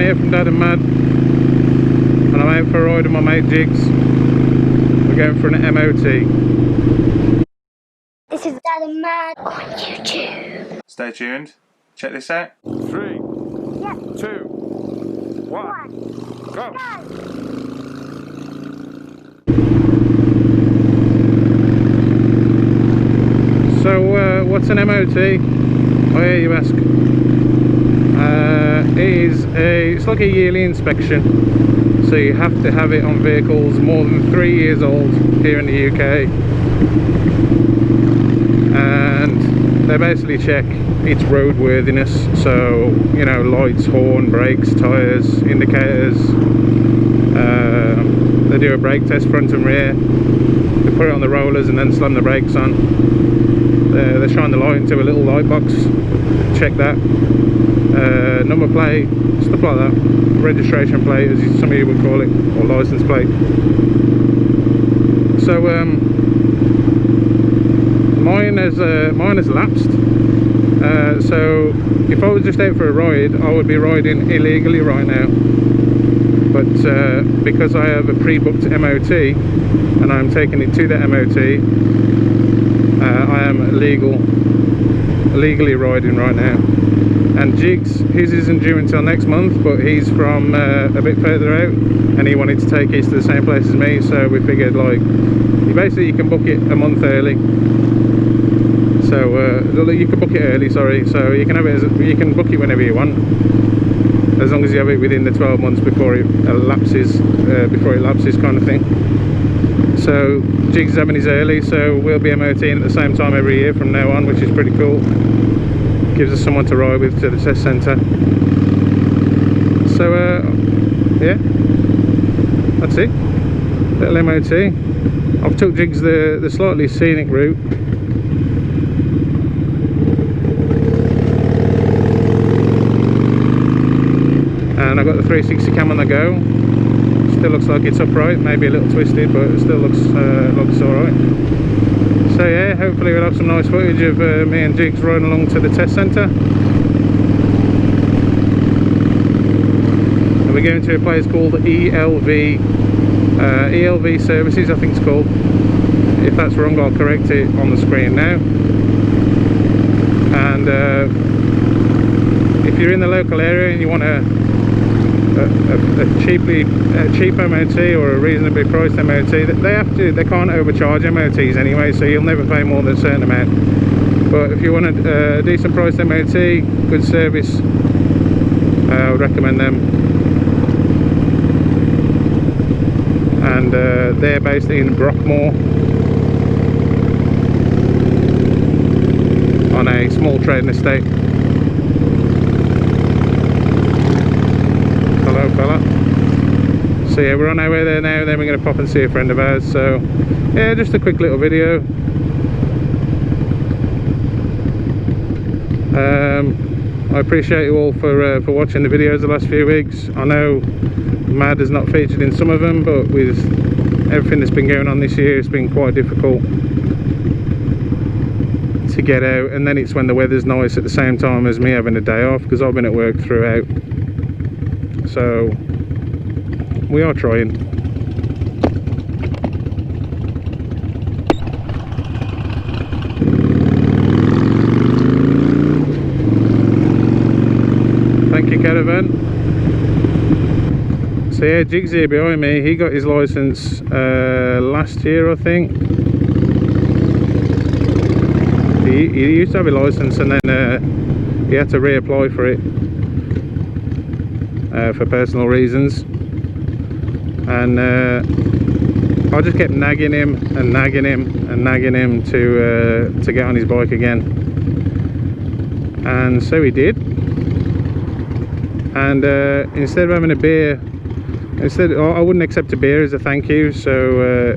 here from Dad and Mad, and I'm out for a ride with my mate Jiggs. We're going for an MoT. This is Dad and Mad on YouTube. Stay tuned. Check this out. 3, 2, 1, go! So, what's an MoT? Oh yeah, you ask. It's like a yearly inspection. So you have to have it on vehicles more than 3 years old here in the UK. And they basically check its roadworthiness. So, you know, lights, horn, brakes, tyres, indicators. They do a brake test front and rear. They put it on the rollers and then slam the brakes on. They shine the light into a little light box, check that, number plate, stuff like that, registration plate as some of you would call it, or license plate. So mine has lapsed, so if I was just out for a ride I would be riding illegally right now, but because I have a pre-booked MoT and I'm taking it to the MoT, I am legally riding right now. And Jiggs, his isn't due until next month, but he's from a bit further out and he wanted to take his to the same place as me, so we figured, like, you can book it a month early. So you can book it early, sorry, so you can have it you can book it whenever you want, as long as you have it within the 12 months before it lapses, kind of thing. So Jiggs is having his early, so we'll be MoTing at the same time every year from now on, which is pretty cool. Gives us someone to ride with to the test centre. So yeah, that's it. Little MoT. I've took Jiggs the slightly scenic route. And I've got the 360 cam on the go. Still looks like it's upright, maybe a little twisted, but it still looks alright. So yeah, hopefully we'll have some nice footage of me and Jiggs riding along to the test centre. And we're going to a place called ELV Services, I think it's called. If that's wrong, I'll correct it on the screen now. And if you're in the local area and you want a cheap MoT or a reasonably priced MoT, they can't overcharge MoTs anyway, so you'll never pay more than a certain amount. But if you want a decent priced MoT, good service, I would recommend them. And they're based in Brockmore on a small trading estate. Fella. So yeah, we're on our way there now, then we're going to pop and see a friend of ours. So yeah, just a quick little video. I appreciate you all for watching the videos the last few weeks. I know Mad has not featured in some of them, but with everything that's been going on this year, it's been quite difficult to get out, and then it's when the weather's nice at the same time as me having a day off, because I've been at work throughout. So we are trying. Thank you, caravan. So yeah, Jiggs here behind me, he got his licence last year, I think. He used to have a licence and then he had to reapply for it. For personal reasons, and I just kept nagging him to get on his bike again, and so he did. And instead of having a beer, I wouldn't accept a beer as a thank you. So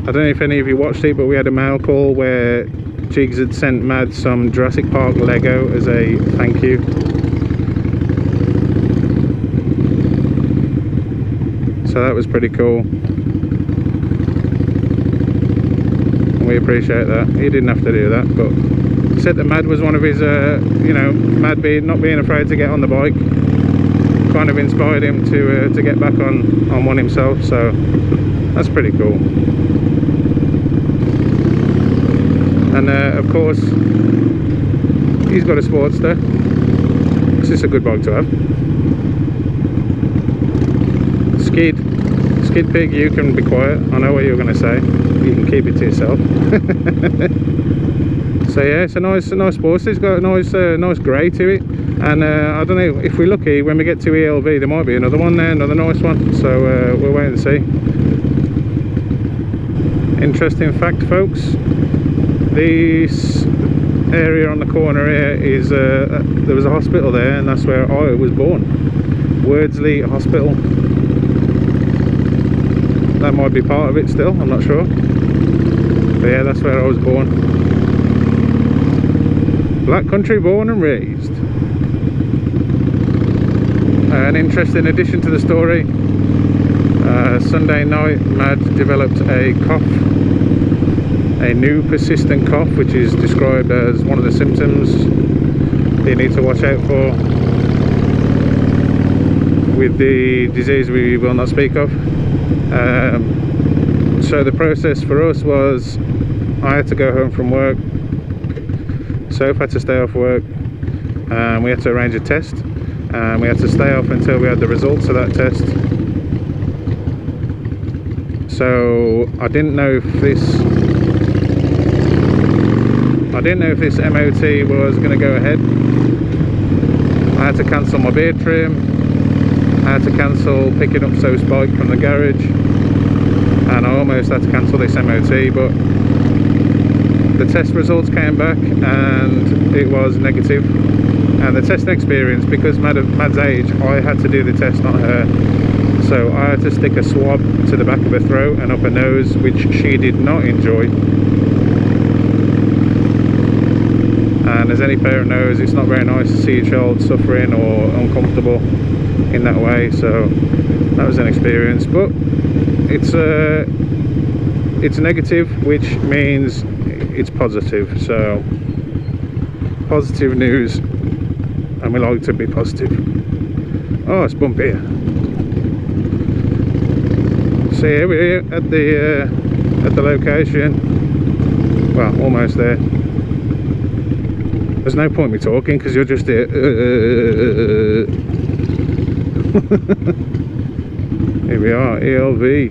I don't know if any of you watched it, but we had a mail call where Jiggs had sent Mad some Jurassic Park Lego as a thank you. So that was pretty cool. We appreciate that. He didn't have to do that, but he said that Mad was one of his, you know, Mad not being afraid to get on the bike kind of inspired him to get back on one himself, so that's pretty cool. And of course, he's got a Sportster. It's just a good bike to have. Skid Pig, you can be quiet. I know what you're going to say. You can keep it to yourself. So yeah, it's a nice Sportster. It's got a nice grey to it. And I don't know, if we're lucky, when we get to ELV, there might be another one there, another nice one. So we'll wait and see. Interesting fact, folks. This area on the corner here is there was a hospital there, and that's where I was born. Wordsley Hospital. That might be part of it still, I'm not sure. But yeah, that's where I was born. Black country born and raised. An interesting addition to the story. Sunday night, Mad developed a cough. A new persistent cough, which is described as one of the symptoms you need to watch out for with the disease we will not speak of. So the process for us was, I had to go home from work, Soph had to stay off work, and we had to arrange a test, and we had to stay off until we had the results of that test. So I didn't know if this MoT was going to go ahead. I had to cancel my beard trim, I had to cancel picking up Soph's bike from the garage, and I almost had to cancel this MoT, but the test results came back and it was negative. And the testing experience, because Mad's age, I had to do the test, not her. So I had to stick a swab to the back of her throat and up her nose, which she did not enjoy. And as any parent knows, it's not very nice to see your child suffering or uncomfortable in that way. So that was an experience, but it's negative, which means it's positive. So positive news, and we like to be positive. Oh, it's bumpy here. So yeah, we're here at the location. Well, almost there. There's no point me talking because you're just here. Here we are, ELV.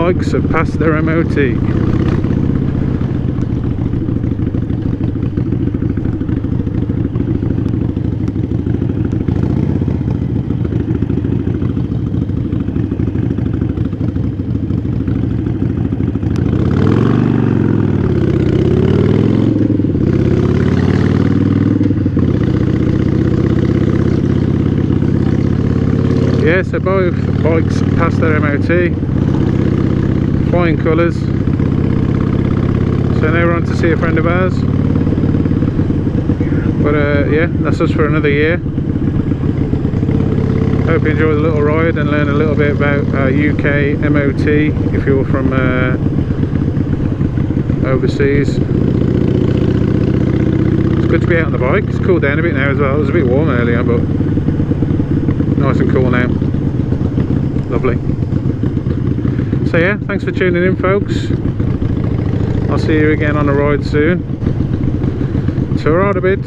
bikes have passed their MOT. Yeah, so both bikes passed their MOT, flying colours. So now we're on to see a friend of ours. But yeah, that's us for another year. Hope you enjoy the little ride and learn a little bit about UK MOT if you're from overseas. It's good to be out on the bike. It's cooled down a bit now as well. It was a bit warm earlier, but nice and cool now. Lovely. So yeah, thanks for tuning in, folks. I'll see you again on a ride soon. Ta-ra a bit.